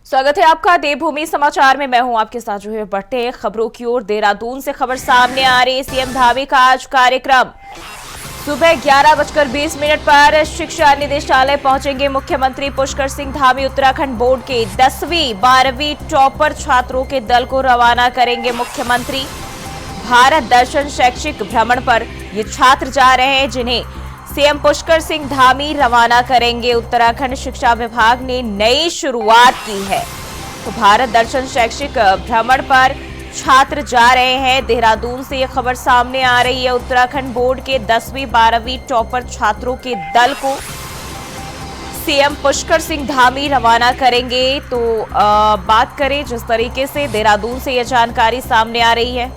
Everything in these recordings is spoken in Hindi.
स्वागत है आपका देवभूमि समाचार में। मैं हूं आपके साथ जो है बढ़ते हैं खबरों की ओर। देहरादून से खबर सामने आ रही। सीएम धामी का आज कार्यक्रम सुबह 11:20 पर शिक्षा निदेशालय पहुंचेंगे मुख्यमंत्री पुष्कर सिंह धामी। उत्तराखंड बोर्ड के 10वीं 12वीं टॉपर छात्रों के दल को रवाना करेंगे मुख्यमंत्री। भारत दर्शन शैक्षिक भ्रमण पर ये छात्र जा रहे हैं जिन्हें सीएम पुष्कर सिंह धामी रवाना करेंगे। उत्तराखंड शिक्षा विभाग ने नई शुरुआत की है, तो भारत दर्शन शैक्षिक भ्रमण पर छात्र जा रहे हैं। देहरादून से यह खबर सामने आ रही है। उत्तराखंड बोर्ड के 10वीं 12वीं टॉपर छात्रों के दल को सीएम पुष्कर सिंह धामी रवाना करेंगे। तो बात करें जिस तरीके से देहरादून से यह जानकारी सामने आ रही है।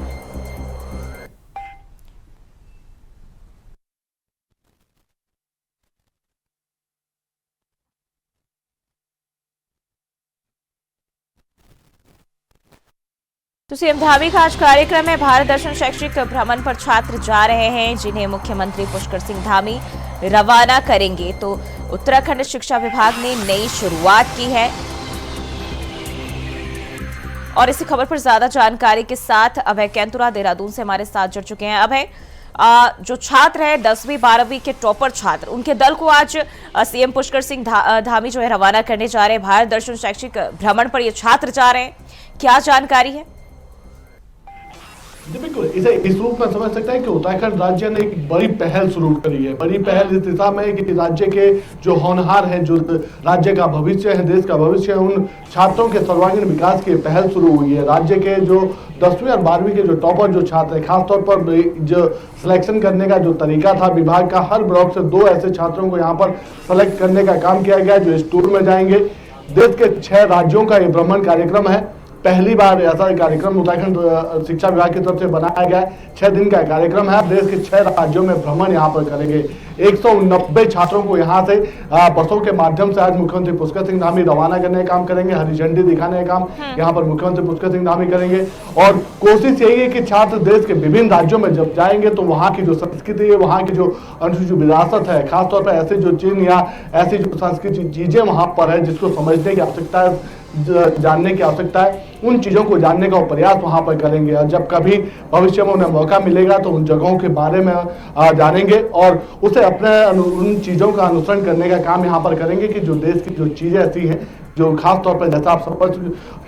तो सीएम धामी का आज कार्यक्रम है। भारत दर्शन शैक्षिक भ्रमण पर छात्र जा रहे हैं जिन्हें मुख्यमंत्री पुष्कर सिंह धामी रवाना करेंगे। तो उत्तराखंड शिक्षा विभाग ने नई शुरुआत की है। और इसी खबर पर ज्यादा जानकारी के साथ अभय कैंतुरा देहरादून से हमारे साथ जुड़ चुके हैं। अभय, जो छात्र है 10वीं 12वीं के टॉपर छात्र, उनके दल को आज सीएम पुष्कर सिंह धामी जो है रवाना करने जा रहे हैं। भारत दर्शन शैक्षिक भ्रमण पर ये छात्र जा रहे हैं, क्या जानकारी है? जी बिल्कुल, इसे इस रूप में समझ सकते हैं कि उत्तराखंड राज्य ने एक बड़ी पहल शुरू करी है। बड़ी पहल इस दिशा में है कि राज्य के जो होनहार हैं, जो राज्य का भविष्य है, देश का भविष्य है, उन छात्रों के सर्वांगीण विकास की पहल शुरू हुई है। राज्य के जो 10वीं और 12वीं के जो टॉपर जो छात्र हैं, खासतौर पर जो सिलेक्शन करने का जो तरीका था, विभाग का हर ब्लॉक से 2 ऐसे छात्रों को यहाँ पर सेलेक्ट करने का काम किया गया जो इस टूर में जाएंगे। देश के 6 राज्यों का ये भ्रमण कार्यक्रम है। पहली बार ऐसा कार्यक्रम उत्तराखंड शिक्षा विभाग की तरफ से बनाया गया है। 6 दिन का कार्यक्रम है। देश के 6 राज्यों में भ्रमण यहाँ पर करेंगे। 190 छात्रों को यहाँ से बसों के माध्यम से आज मुख्यमंत्री पुष्कर सिंह धामी रवाना करने का काम करेंगे। हरी झंडी दिखाने का काम यहाँ पर मुख्यमंत्री पुष्कर सिंह धामी करेंगे। और कोशिश यही है कि छात्र देश के विभिन्न राज्यों में जब जाएंगे तो वहाँ की जो संस्कृति है, वहाँ की जो अनुसूचित विरासत है, खासतौर पर ऐसे जो चिन्ह या ऐसी जो सांस्कृतिक चीजें वहाँ पर है जिसको समझने की आवश्यकता है, जानने की आवश्यकता है, उन चीजों को जानने का प्रयास वहां पर करेंगे। और जब कभी भविष्य में उन्हें मौका मिलेगा तो उन जगहों के बारे में जानेंगे और उसे अपने उन चीजों का अनुसरण करने का काम यहाँ पर करेंगे कि जो देश की जो चीजें ऐसी हैं, जो खास तौर पर जैसा आप सपोज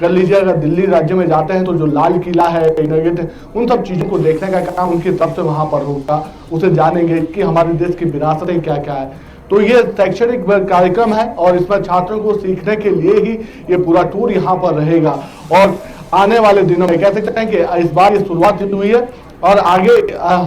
कर लीजिए, अगर दिल्ली राज्य में जाते हैं तो जो लाल किला है, इंडिया गेट है, उन सब चीजों को देखने का काम उनकी तरफ से वहां पर होगा। उसे जानेंगे कि हमारे देश की विरासतें क्या क्या है। तो ये शैक्षणिक कार्यक्रम है और इसमें छात्रों को सीखने के लिए ही ये पूरा टूर यहाँ पर रहेगा। और आने वाले दिनों में कह सकते हैं कि इस बार ये शुरुआत हुई है और आगे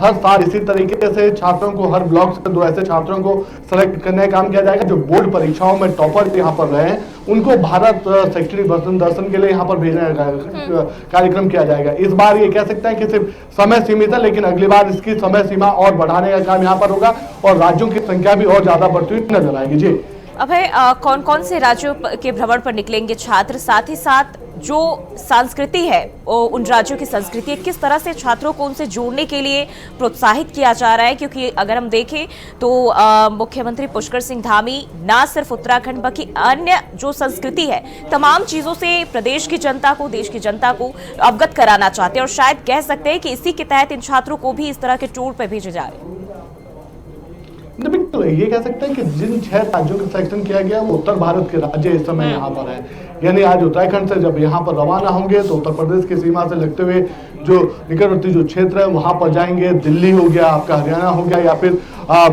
हर साल इसी तरीके से छात्रों को हर ब्लॉक से 2 ऐसे छात्रों को सेलेक्ट करने का काम किया जाएगा जो बोर्ड परीक्षाओं में टॉपर यहाँ पर रहे हैं। उनको भारत शैक्षणिक दर्शन के लिए यहाँ पर भेजने का कार्यक्रम किया जाएगा। इस बार ये कह सकते हैं कि सिर्फ समय सीमित है, लेकिन अगली बार इसकी समय सीमा और बढ़ाने का काम यहाँ पर होगा और राज्यों की संख्या भी और ज्यादा बढ़ती हुई नजर आएगी। जी अभय, कौन कौन से राज्यों के भ्रमण पर निकलेंगे छात्र? साथ ही साथ जो संस्कृति है, उन राज्यों की संस्कृति किस तरह से छात्रों को उनसे जोड़ने के लिए प्रोत्साहित किया जा रहा है? क्योंकि अगर हम देखें तो मुख्यमंत्री पुष्कर सिंह धामी ना सिर्फ उत्तराखंड बल्कि अन्य जो संस्कृति है, तमाम चीजों से प्रदेश की जनता को, देश की जनता को अवगत कराना चाहते हैं और शायद कह सकते हैं कि इसी के तहत इन छात्रों को भी इस तरह के टूर पर भेजे जा रहे हैं। बिल्कुल, ये कह सकते हैं कि जिन 6 राज्यों का सिलेक्शन किया गया वो उत्तर भारत के राज्य इस समय यहाँ पर है। यानी आज उत्तराखंड से जब यहाँ पर रवाना होंगे तो उत्तर प्रदेश की सीमा से लगते हुए जो निकटवर्ती जो क्षेत्र है वहां पर जाएंगे। दिल्ली हो गया, आपका हरियाणा हो गया, या फिर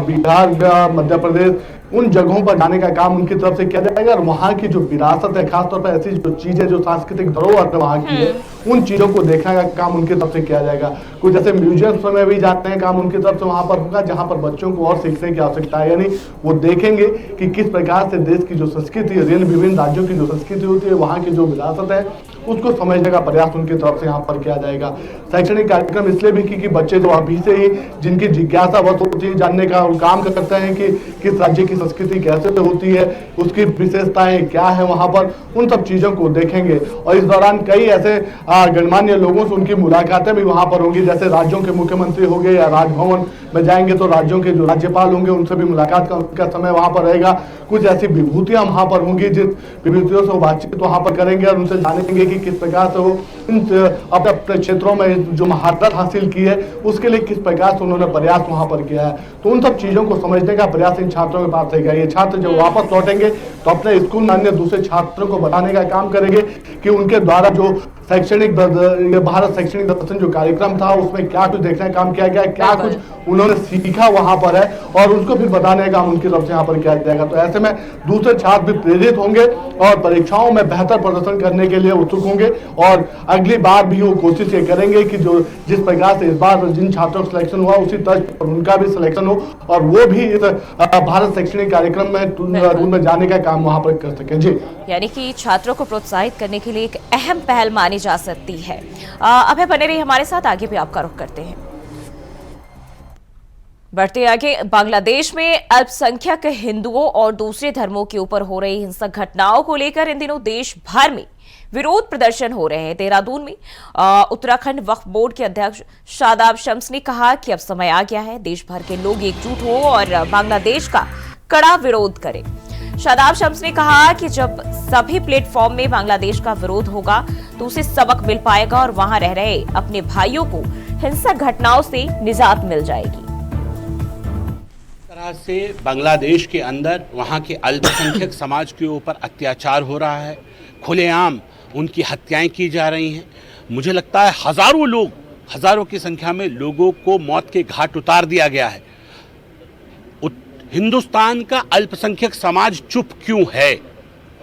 बिहार, मध्य प्रदेश, उन जगहों पर जाने का काम उनकी तरफ से किया जाएगा। और वहाँ की जो विरासत है, खासतौर पर ऐसी जो चीजें जो सांस्कृतिक धरोहर वहाँ की है, उन चीजों को देखने का काम उनकी तरफ से किया जाएगा। कुछ जैसे म्यूजियम्स में भी जाते हैं, काम उनकी तरफ से वहां पर होगा जहां पर बच्चों को और सीखने की आवश्यकता है। यानी वो देखेंगे कि किस प्रकार से देश की जो संस्कृति है, विभिन्न राज्यों की जो संस्कृति होती है, वहाँ की जो विरासत है, उसको समझने का प्रयास उनकी तरफ से यहाँ पर किया जाएगा। शैक्षणिक कार्यक्रम इसलिए भी कि बच्चे जो अभी से ही जिनकी जिज्ञासा बहुत होती है जानने का, वो काम करते हैं कि किस राज्य की संस्कृति कैसे होती है, उसकी विशेषताएं क्या है वहाँ पर, उन सब चीज़ों को देखेंगे। और इस दौरान कई ऐसे गणमान्य लोगों से उनकी मुलाकातें भी वहाँ पर होंगी, जैसे राज्यों के मुख्यमंत्री हो गए या राजभवन में जाएंगे तो राज्यों के जो राज्यपाल होंगे उनसे भी मुलाकात का समय वहाँ पर रहेगा। कुछ ऐसी विभूतियां वहाँ पर होंगी जिस विभूतियों से वो बातचीत वहाँ पर करेंगे और उनसे जानेंगे कि किस प्रकार से वो अपने अपने क्षेत्रों में जो महारत हासिल की है उसके लिए किस प्रकार से उन्होंने प्रयास वहाँ पर किया है। तो उन सब चीज़ों को समझने का प्रयास इन छात्रों के पास रहेगा। ये छात्र जब वापस लौटेंगे तो अपने स्कूल में अन्य दूसरे छात्रों को बताने का काम करेंगे कि उनके द्वारा जो शैक्षणिक भारत शैक्षणिक दर्शन जो कार्यक्रम था उसमें क्या कुछ देखने का काम किया गया, क्या कुछ उन्होंने सीखा वहां पर है, और उसको फिर बताने का काम उनकी तरफ से यहाँ पर किया जाएगा। तो ऐसे में दूसरे छात्र भी प्रेरित होंगे और परीक्षाओं में बेहतर प्रदर्शन करने के लिए उत्सुक होंगे और अगली बार भी वो कोशिश ये करेंगे कि जो जिस प्रकार से इस बार जिन छात्रों का सिलेक्शन हुआ उसी तर्ज पर उनका भी सिलेक्शन हो और वो भी इस भारत शैक्षणिक कार्यक्रम में टूर में जाने का काम वहां पर कर सके। जी, यानी कि छात्रों को प्रोत्साहित करने के लिए एक अहम पहल मानी जा सकती है। अभय बने रहिए हमारे साथ, आगे भी आपका रुख करते हैं। बढ़ते आगे, बांग्लादेश में अल्पसंख्यक हिंदुओं और दूसरे धर्मों के ऊपर हो रही हिंसक घटनाओं को लेकर इन दिनों देश भर में विरोध प्रदर्शन हो रहे हैं। देहरादून में उत्तराखंड वक्फ बोर्ड के अध्यक्ष शादाब शम्स ने कहा कि अब समय आ गया है देश भर के लोग एकजुट हो और बांग्लादेश का कड़ा विरोध करें। शादाब शम्स ने कहा कि जब सभी प्लेटफॉर्म में बांग्लादेश का विरोध होगा तो उसे सबक मिल पाएगा और वहां रह रहे अपने भाइयों को हिंसक घटनाओं से निजात मिल जाएगी। तरह से बांग्लादेश के अंदर वहाँ के अल्पसंख्यक समाज के ऊपर अत्याचार हो रहा है, खुलेआम उनकी हत्याएं की जा रही हैं। मुझे लगता है हजारों की संख्या में लोगों को मौत के घाट उतार दिया गया है। हिंदुस्तान का अल्पसंख्यक समाज चुप क्यों है?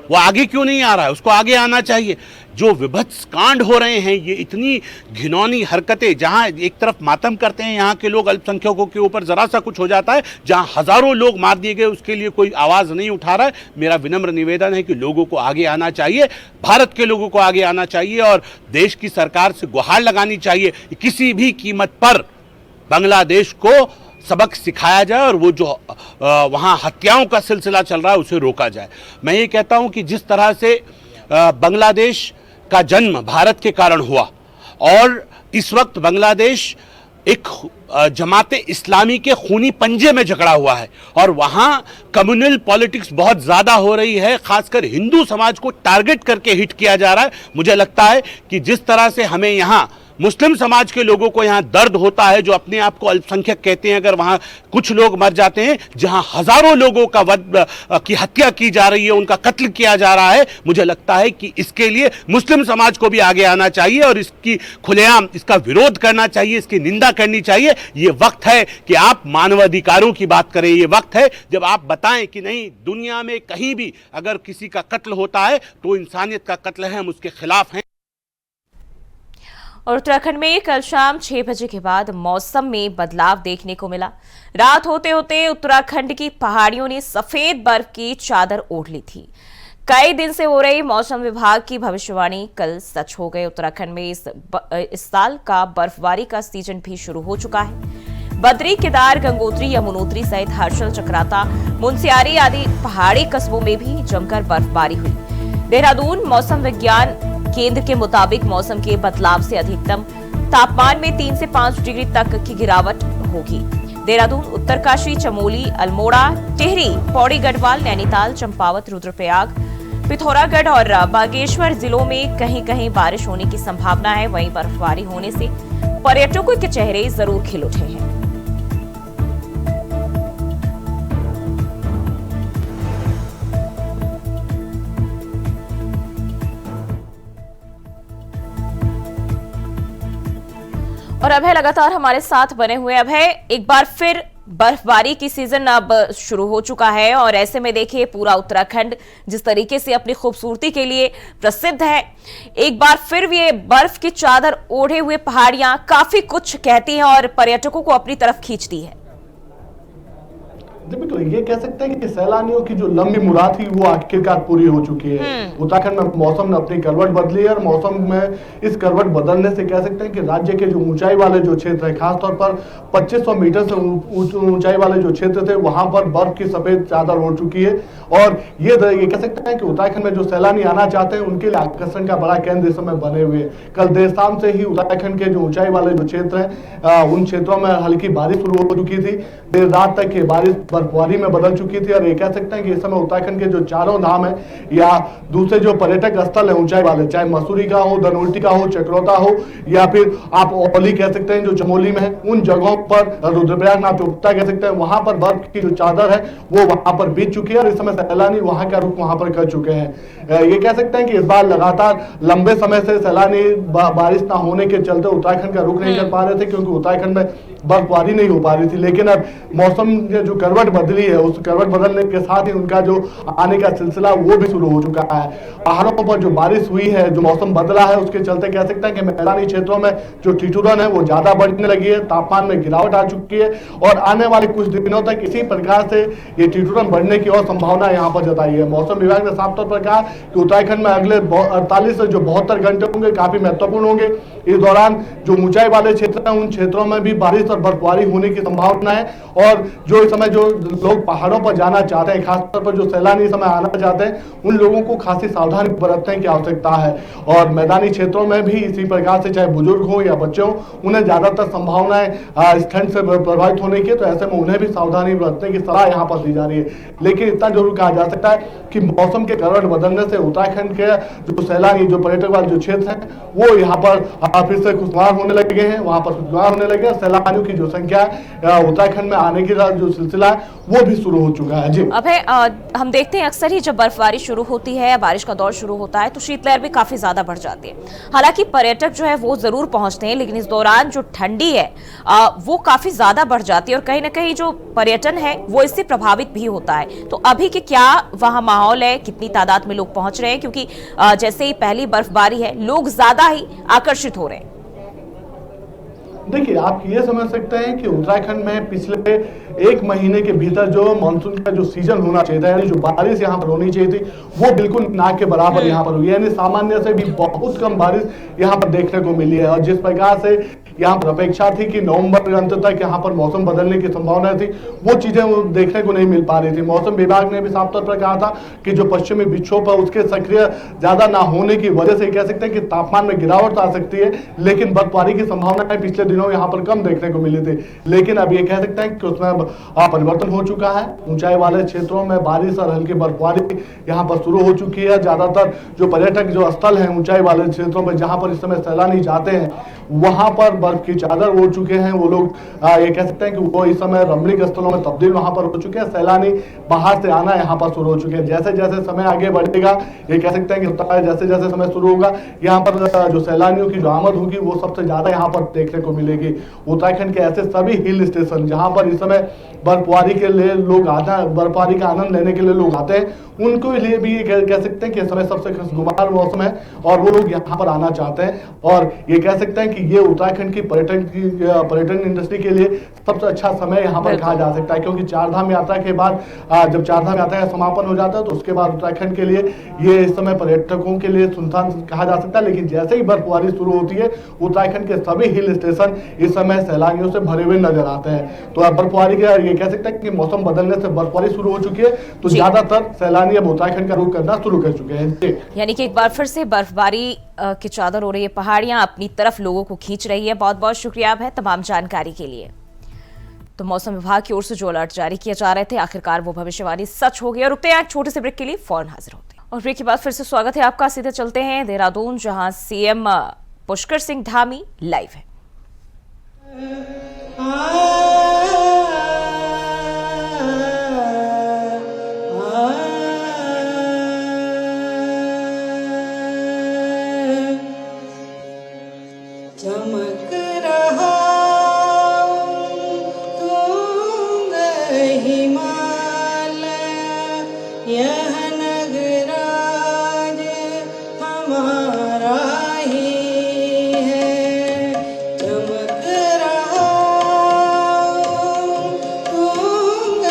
वो आगे क्यों नहीं आ रहा है? उसको आगे आना चाहिए। जो विभत्स कांड हो रहे हैं, ये इतनी घिनौनी हरकतें, जहां एक तरफ मातम करते हैं यहाँ के लोग अल्पसंख्यकों के ऊपर, जरा सा कुछ हो जाता है, जहां हजारों लोग मार दिए गए, उसके लिए कोई आवाज नहीं उठा रहा है। मेरा विनम्र निवेदन है कि लोगों को आगे आना चाहिए, भारत के लोगों को आगे आना चाहिए और देश की सरकार से गुहार लगानी चाहिए किसी भी कीमत पर बांग्लादेश को सबक सिखाया जाए और वो जो वहाँ हत्याओं का सिलसिला चल रहा है उसे रोका जाए। मैं ये कहता हूँ कि जिस तरह से बांग्लादेश का जन्म भारत के कारण हुआ और इस वक्त बांग्लादेश एक जमाते इस्लामी के खूनी पंजे में जकड़ा हुआ है और वहाँ कम्युनल पॉलिटिक्स बहुत ज़्यादा हो रही है, खासकर हिंदू समाज को टारगेट करके हिट किया जा रहा है। मुझे लगता है कि जिस तरह से हमें यहाँ मुस्लिम समाज के लोगों को यहाँ दर्द होता है, जो अपने आप को अल्पसंख्यक कहते हैं, अगर वहाँ कुछ लोग मर जाते हैं, जहाँ हजारों लोगों की हत्या की जा रही है, उनका कत्ल किया जा रहा है, मुझे लगता है कि इसके लिए मुस्लिम समाज को भी आगे आना चाहिए और इसकी खुलेआम इसका विरोध करना चाहिए, इसकी निंदा करनी चाहिए। ये वक्त है कि आप मानवाधिकारों की बात करें। ये वक्त है जब आप बताएं कि नहीं, दुनिया में कहीं भी अगर किसी का कत्ल होता है तो इंसानियत का कत्ल है, हम उसके खिलाफ हैं। और उत्तराखंड में कल शाम 6 बजे के बाद मौसम में बदलाव देखने को मिला। रात होते होते उत्तराखंड की पहाड़ियों ने सफेद बर्फ की चादर ओढ़ ली थी। कई दिन से हो रही मौसम विभाग की भविष्यवाणी कल सच हो गई। उत्तराखंड में इस साल का बर्फबारी का सीजन भी शुरू हो चुका है। बद्री, केदार, गंगोत्री, यमुनोत्री सहित हर्षल, चक्राता, मुनस्यारी आदि पहाड़ी कस्बों में भी जमकर बर्फबारी हुई। देहरादून मौसम विज्ञान केंद्र के मुताबिक मौसम के बदलाव से अधिकतम तापमान में 3 से 5 डिग्री तक की गिरावट होगी। देहरादून, उत्तरकाशी, चमोली, अल्मोड़ा, टिहरी, पौड़ी, गढ़वाल, नैनीताल, चंपावत, रुद्रप्रयाग, पिथौरागढ़ और बागेश्वर जिलों में कहीं कहीं बारिश होने की संभावना है। वहीं बर्फबारी होने से पर्यटकों के चेहरे जरूर खिल उठे हैं। और अभय लगातार हमारे साथ बने हुए। अभय, एक बार फिर बर्फबारी की सीजन अब शुरू हो चुका है और ऐसे में देखिए पूरा उत्तराखंड जिस तरीके से अपनी खूबसूरती के लिए प्रसिद्ध है, एक बार फिर ये बर्फ की चादर ओढ़े हुए पहाड़ियां काफी कुछ कहती हैं और पर्यटकों को अपनी तरफ खींचती है। जी बिल्कुल, ये कह सकते हैं कि सैलानियों की जो लंबी मुराद थी वो आखिरकार पूरी हो चुकी है। उत्तराखंड में मौसम ने अपनी करवट बदली है और मौसम में इस करवट बदलने से कह सकते हैं कि राज्य के जो ऊंचाई वाले जो क्षेत्र है, खासतौर पर 2500 मीटर से ऊंचाई वाले जो क्षेत्र थे वहां पर बर्फ की सफेद चादर ओढ़ चुकी है। और ये कह सकते हैं कि उत्तराखंड में जो सैलानी आना चाहते हैं उनके लिए आकर्षण का बड़ा केंद्र इस समय बने हुए हैं। कल देर शाम से ही उत्तराखंड के जो ऊंचाई वाले जो क्षेत्र हैं उन क्षेत्रों में हल्की बारिश शुरू हो चुकी थी। देर रात तक ये बारिश बर्फबारी में बदल चुकी थी और ये कह सकते हैं कि इस समय उत्तराखंड के जो चारों धाम है या दूसरे जो पर्यटक स्थल है ऊंचाई वाले, चाहे मसूरी का हो, धनोल्टी का हो, चक्रोता हो या फिर आप औली कह सकते हैं जो चमोली में है, उन जगहों पर रुद्रप्रयाग नाथद्वारा कह सकते हैं वहां पर बर्फ की जो चादर है वो वहां पर बीत चुकी है और इस समय सैलानी वहां का रुख वहां पर कर चुके हैं। ये कह सकते हैं कि इस बार लगातार लंबे समय से सैलानी बारिश ना होने के चलते उत्तराखंड का रुख नहीं कर पा रहे थे क्योंकि उत्तराखंड में बर्फबारी नहीं हो पा रही थी। लेकिन अब मौसम ने जो करवट बदली है उस करवट बदलने के साथ ही उनका जो आने का सिलसिला वो भी शुरू हो चुका है। पहाड़ों पर जो बारिश हुई है, जो मौसम बदला है उसके चलते कह सकते हैं कि मैदानी क्षेत्रों में जो ठिठुरन है वो ज्यादा बढ़ने लगी है, तापमान में गिरावट आ चुकी है और आने वाले कुछ दिनों तक इसी प्रकार से ये ठिठुरन बढ़ने की और संभावना यहाँ पर जताई है। मौसम विभाग ने साफ तौर पर कहा कि उत्तराखंड में अगले 48 से जो 72 घंटे होंगे काफी महत्वपूर्ण होंगे। इस दौरान जो ऊंचाई वाले क्षेत्र हैं उन क्षेत्रों में भी बारिश और बर्फबारी होने की संभावना है और जो इस समय जो लोग पहाड़ों पर जाना चाहते हैं, खासतौर पर जो सैलानी इस समय आना चाहते हैं, उन लोगों को खासी सावधानी बरतने की आवश्यकता है। और मैदानी क्षेत्रों में भी इसी प्रकार से चाहे बुजुर्ग हो या बच्चे हो, उन्हें ज्यादातर संभावनाएं इस ठंड से प्रभावित होने की, तो ऐसे में उन्हें भी सावधानी बरतने की सलाह यहाँ पर दी जा रही है। लेकिन इतना जरूर कहा जा सकता है कि मौसम के करवट बदलने से उत्तराखंड के जो सैलानी, जो पर्यटक वाले जो क्षेत्र हैं वो यहाँ पर फिर से खुशगवार होने लगे हैं, वहां पर खुशगवार होने लगे। सैलानियों की जो संख्या उत्तराखंड में आने की जो सिलसिला है वो भी शुरू हो चुका है। जी अभय, हम देखते हैं अक्सर ही जब बर्फबारी शुरू होती है, बारिश का दौर शुरू होता है तो शीतलहर भी काफी ज्यादा बढ़ जाती है। हालांकि पर्यटक जो है वो जरूर पहुंचते हैं, लेकिन इस दौरान जो ठंडी है वो काफी ज्यादा बढ़ जाती है और कहीं ना कहीं जो पर्यटन है वो इससे प्रभावित भी होता है। तो अभी के क्या वहां माहौल है, कितनी तादाद में लोग पहुंच रहे हैं? क्योंकि जैसे ही पहली बर्फबारी है लोग ज्यादा ही आकर्षित हो रहे हैं। देखिए, आप ये समझ सकते हैं कि उत्तराखंड में पिछले एक महीने के भीतर जो मानसून का जो सीजन होना चाहिए था, यानी जो बारिश यहाँ पर होनी चाहिए थी, वो बिल्कुल ना के बराबर यहाँ पर हुई, यानी सामान्य से भी बहुत कम बारिश यहाँ पर देखने को मिली है। और जिस प्रकार से यहाँ पर अपेक्षा थी कि नवंबर के अंत तक यहाँ पर मौसम बदलने की संभावना थी, वो चीजें देखने को नहीं मिल पा रही थी। मौसम विभाग ने भी साफ तौर पर कहा था कि जो पश्चिमी विक्षोभ है उसके सक्रिय ज्यादा ना होने की वजह से कह सकते हैं कि तापमान में गिरावट आ सकती है, लेकिन बर्फबारी की संभावना पिछले दिनों यहाँ पर कम देखने को मिली थी। लेकिन अब ये कह सकते हैं कि उसमें परिवर्तन हो चुका है। ऊंचाई वाले क्षेत्रों में बारिश और हल्की बर्फबारी यहाँ पर शुरू हो चुकी है। ज्यादातर जो पर्यटक जो स्थल है ऊंचाई वाले क्षेत्रों में जहां पर इस समय सैलानी जाते हैं वहां पर बर्फ की चादर ओढ़ चुके हैं वो लोग। ये कह सकते हैं कि वो इस समय रमणीक स्थलों में तब्दील वहां पर हो चुके हैं। सैलानी बाहर से आना यहाँ पर शुरू हो चुके हैं। जैसे जैसे समय आगे बढ़ेगा, ये कह सकते हैं कि जैसे जैसे समय शुरू होगा, यहाँ पर जो सैलानियों की जो आमद होगी वो सबसे ज्यादा यहाँ पर देखने को मिलेगी। उत्तराखंड के ऐसे सभी हिल स्टेशन जहां पर इस समय बर्फबारी के लिए लोग आता है, बर्फबारी का आनंद लेने के लिए लोग आते हैं, उनको लिए भी कह सकते हैं कि इस समय सबसे खुशगवार मौसम है और वो लोग यहाँ पर आना चाहते हैं। और ये कह सकते हैं कि ये उत्तराखंड की पर्यटन इंडस्ट्री के लिए सबसे अच्छा समय यहाँ पर कहा जा सकता है, क्योंकि चारधाम यात्रा के बाद जब चारधाम यात्रा का समापन हो जाता है तो उसके बाद उत्तराखंड के लिए ये इस समय पर्यटकों के लिए सुनसान कहा जा सकता है। लेकिन जैसे ही बर्फबारी शुरू होती है उत्तराखंड के सभी हिल स्टेशन इस समय सैलानियों से भरे हुए नजर आते हैं। तो अब बर्फबारी का ये कह सकते हैं कि मौसम बदलने से बर्फबारी शुरू हो चुकी है, तो ज्यादातर सैलानी अब उत्तराखंड का रुख करना शुरू कर चुके हैं। यानी कि एक बार फिर से बर्फबारी की चादर हो रही है, पहाड़ियां अपनी तरफ लोगों को खींच रही है। बहुत बहुत शुक्रिया है तमाम जानकारी के लिए। तो मौसम विभाग की ओर से जो अलर्ट जारी किए जा रहे थे, आखिरकार वो भविष्यवाणी सच हो गई। और रुकते हैं एक छोटे से ब्रेक के लिए, फौरन हाजिर होते हैं। और ब्रेक के बाद फिर से स्वागत है आपका। सीधे चलते हैं देहरादून, जहां सीएम पुष्कर सिंह धामी लाइव है। चमक रहा तुंग हिमालय, यह नगराज हमारा ही है। चमक रहा तुंग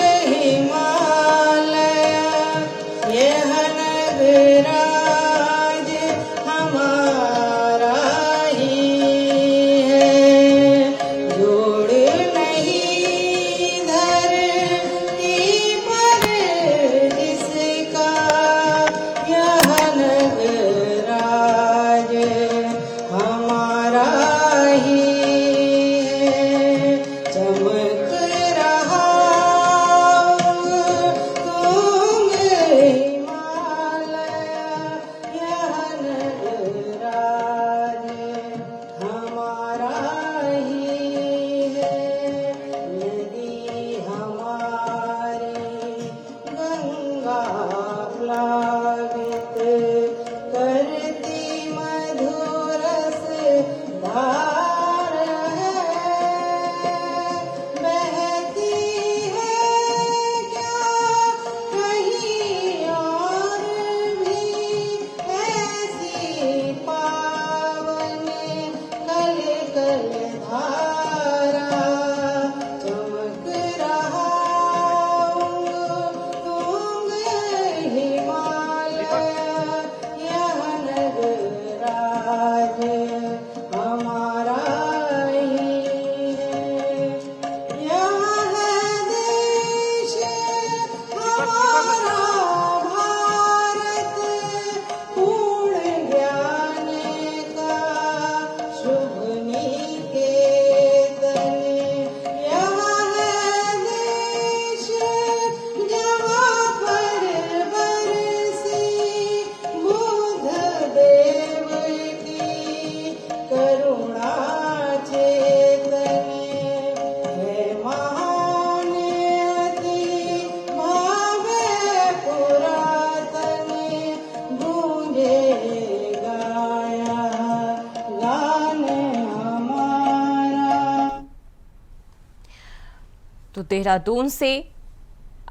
देहरादून से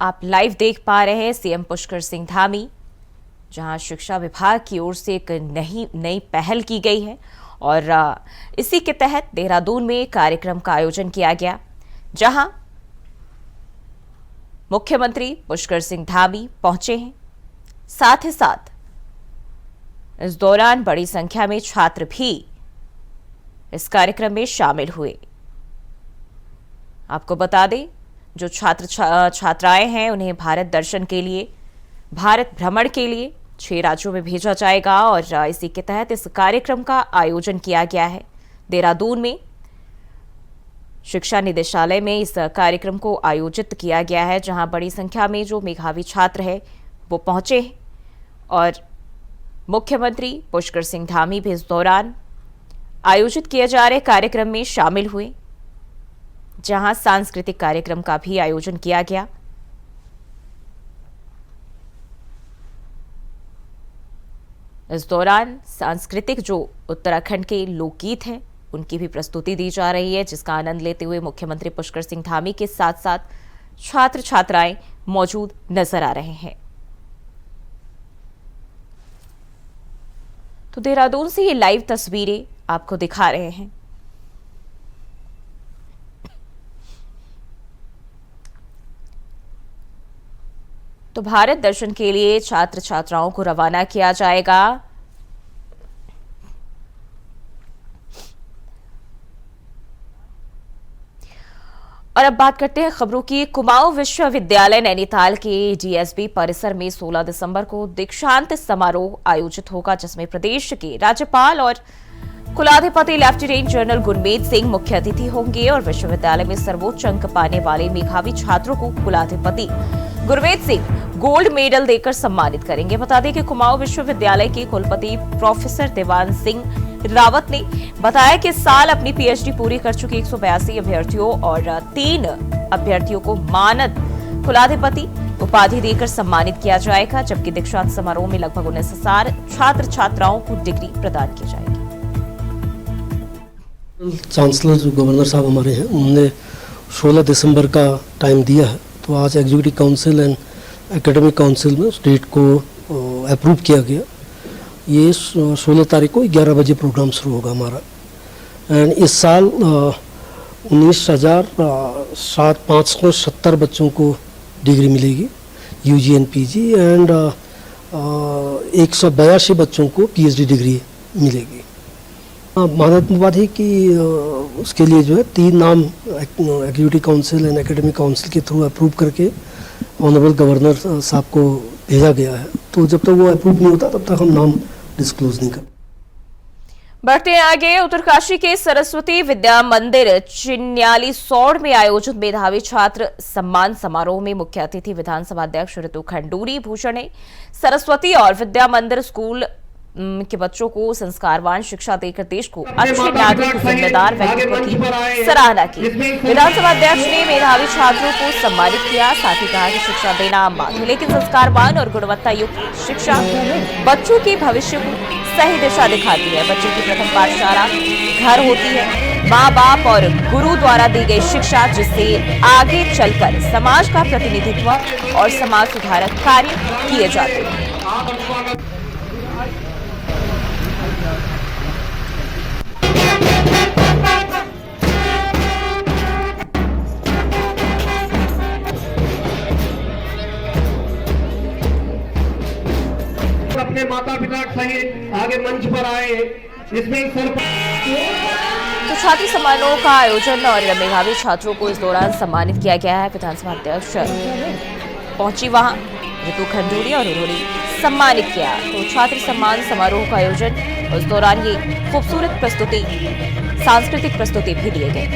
आप लाइव देख पा रहे हैं सीएम पुष्कर सिंह धामी, जहां शिक्षा विभाग की ओर से एक नई पहल की गई है और इसी के तहत देहरादून में कार्यक्रम का आयोजन किया गया, जहां मुख्यमंत्री पुष्कर सिंह धामी पहुंचे हैं। साथ ही साथ इस दौरान बड़ी संख्या में छात्र भी इस कार्यक्रम में शामिल हुए। आपको बता दें, जो छात्राएं हैं उन्हें भारत दर्शन के लिए, भारत भ्रमण के लिए 6 राज्यों में भेजा जाएगा और इसी के तहत इस कार्यक्रम का आयोजन किया गया है। देहरादून में शिक्षा निदेशालय में इस कार्यक्रम को आयोजित किया गया है, जहां बड़ी संख्या में जो मेधावी छात्र हैं वो पहुंचे हैं और मुख्यमंत्री पुष्कर सिंह धामी भी इस दौरान आयोजित किए जा रहे कार्यक्रम में शामिल हुए, जहां सांस्कृतिक कार्यक्रम का भी आयोजन किया गया। इस दौरान सांस्कृतिक जो उत्तराखंड के लोकगीत हैं उनकी भी प्रस्तुति दी जा रही है, जिसका आनंद लेते हुए मुख्यमंत्री पुष्कर सिंह धामी के साथ साथ छात्र छात्राएं मौजूद नजर आ रहे हैं। तो देहरादून से ये लाइव तस्वीरें आपको दिखा रहे हैं। तो भारत दर्शन के लिए छात्र छात्राओं को रवाना किया जाएगा। और अब बात करते हैं खबरों की। कुमाऊं विश्वविद्यालय नैनीताल के डीएसबी परिसर में 16 दिसंबर को दीक्षांत समारोह आयोजित होगा, जिसमें प्रदेश के राज्यपाल और कुलाधिपति लेफ्टिनेंट जनरल गुरमीत सिंह मुख्य अतिथि होंगे और विश्वविद्यालय में सर्वोच्च अंक पाने वाले मेधावी छात्रों को कुलाधिपति गुरमीत सिंह गोल्ड मेडल देकर सम्मानित करेंगे। बता दें कि कुमाऊं विश्वविद्यालय के कुलपति प्रोफेसर देवान सिंह रावत ने बताया कि इस साल अपनी पीएचडी पूरी कर चुके 182 अभ्यर्थियों और 3 अभ्यर्थियों को मानद कुलाधिपति उपाधि देकर सम्मानित किया जाएगा, जबकि दीक्षांत समारोह में लगभग 19,000 छात्र छात्राओं को डिग्री प्रदान की जाएगी। चांसलर जो गवर्नर साहब हमारे हैं, उन्होंने 16 दिसंबर का टाइम दिया है, तो आज executive council and academic council में डेट को अप्रूव किया गया। ये 16 तारीख को 11 बजे प्रोग्राम शुरू होगा हमारा। एंड इस साल 19,570 बच्चों को डिग्री मिलेगी यूजी एंड पीजी, एंड 182 बच्चों को पीएचडी डिग्री मिलेगी। मानद उपाधि की उसके लिए जो है 3 नाम executive council and academic council के थ्रू अप्रूव करके ऑनरेबल गवर्नर साहब को भेजा गया है। तो जब तक वो अप्रूव नहीं होता तब तक हम नाम डिस्क्लोज नहीं कर। बढ़ते हैं आगे। उत्तरकाशी के सरस्वती विद्या मंदिर चिन्याली सौड़ में आयोजित मेधावी छात्र सम्मान समारोह में मुख्य अतिथि विधानसभा अध्यक्ष ऋतु खंडूरी भूषण ने सरस्वती और विद्या मंदिर स्कूल के बच्चों को संस्कारवान शिक्षा देकर देश को अच्छे नागरिक जिम्मेदार व्यक्तित्व की सराहना की। विधानसभा अध्यक्ष ने मेधावी छात्रों को सम्मानित किया, साथ ही कहा कि शिक्षा देना आम बात है, लेकिन संस्कारवान और गुणवत्ता युक्त शिक्षा बच्चों के भविष्य को सही दिशा दिखाती है। बच्चों की प्रथम पाठशाला घर होती है, माँ बाप और गुरु द्वारा दी गई शिक्षा, जिससे आगे चलकर समाज का प्रतिनिधित्व और समाज सुधारक कार्य किए जाते हैं। अपने माता पिता सहित आगे मंच पर आए। इसमें तो छात्र समारोह का आयोजन और मेधावी छात्रों को इस दौरान सम्मानित किया गया है। विधानसभा अध्यक्ष पहुंची वहां ऋतु खंडूरी और उन्होंने सम्मानित किया। तो छात्र सम्मान समारोह का आयोजन, उस दौरान ये खूबसूरत प्रस्तुति, सांस्कृतिक प्रस्तुति भी दिए गए।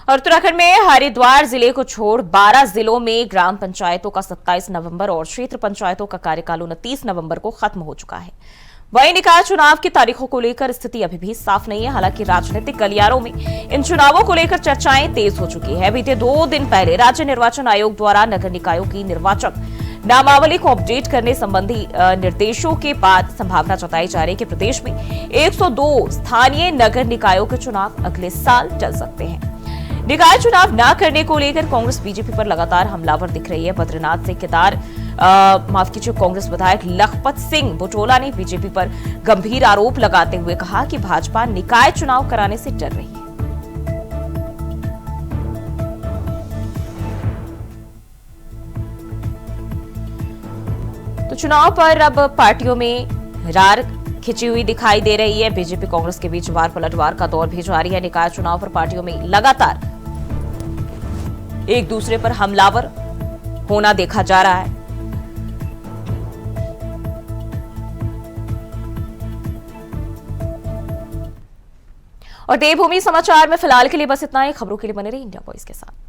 और उत्तराखंड में हरिद्वार जिले को छोड़ 12 जिलों में ग्राम पंचायतों का 27 नवंबर और क्षेत्र पंचायतों का कार्यकाल 29 नवंबर को खत्म हो चुका है। वहीं निकाय चुनाव की तारीखों को लेकर स्थिति अभी भी साफ नहीं है। हालांकि राजनीतिक गलियारों में इन चुनावों को लेकर चर्चाएं तेज हो चुकी है। बीते 2 दिन पहले राज्य निर्वाचन आयोग द्वारा नगर निकायों की निर्वाचक नामावली को अपडेट करने संबंधी निर्देशों के बाद संभावना जताई जा रही है कि प्रदेश में 102 स्थानीय नगर निकायों के चुनाव अगले साल चल सकते हैं। निकाय चुनाव न करने को लेकर कांग्रेस बीजेपी पर लगातार हमलावर दिख रही है। बद्रीनाथ से कांग्रेस विधायक लखपत सिंह बुटोला ने बीजेपी पर गंभीर आरोप लगाते हुए कहा कि भाजपा निकाय चुनाव कराने से डर रही है। तो चुनाव पर अब पार्टियों में रार खिंची हुई दिखाई दे रही है। बीजेपी कांग्रेस के बीच वार पलटवार का दौर भी जारी है। निकाय चुनाव पर पार्टियों में लगातार एक दूसरे पर हमलावर होना देखा जा रहा है। और देवभूमि समाचार में फिलहाल के लिए बस इतना ही। खबरों के लिए बने रहिए इंडिया वॉइस के साथ।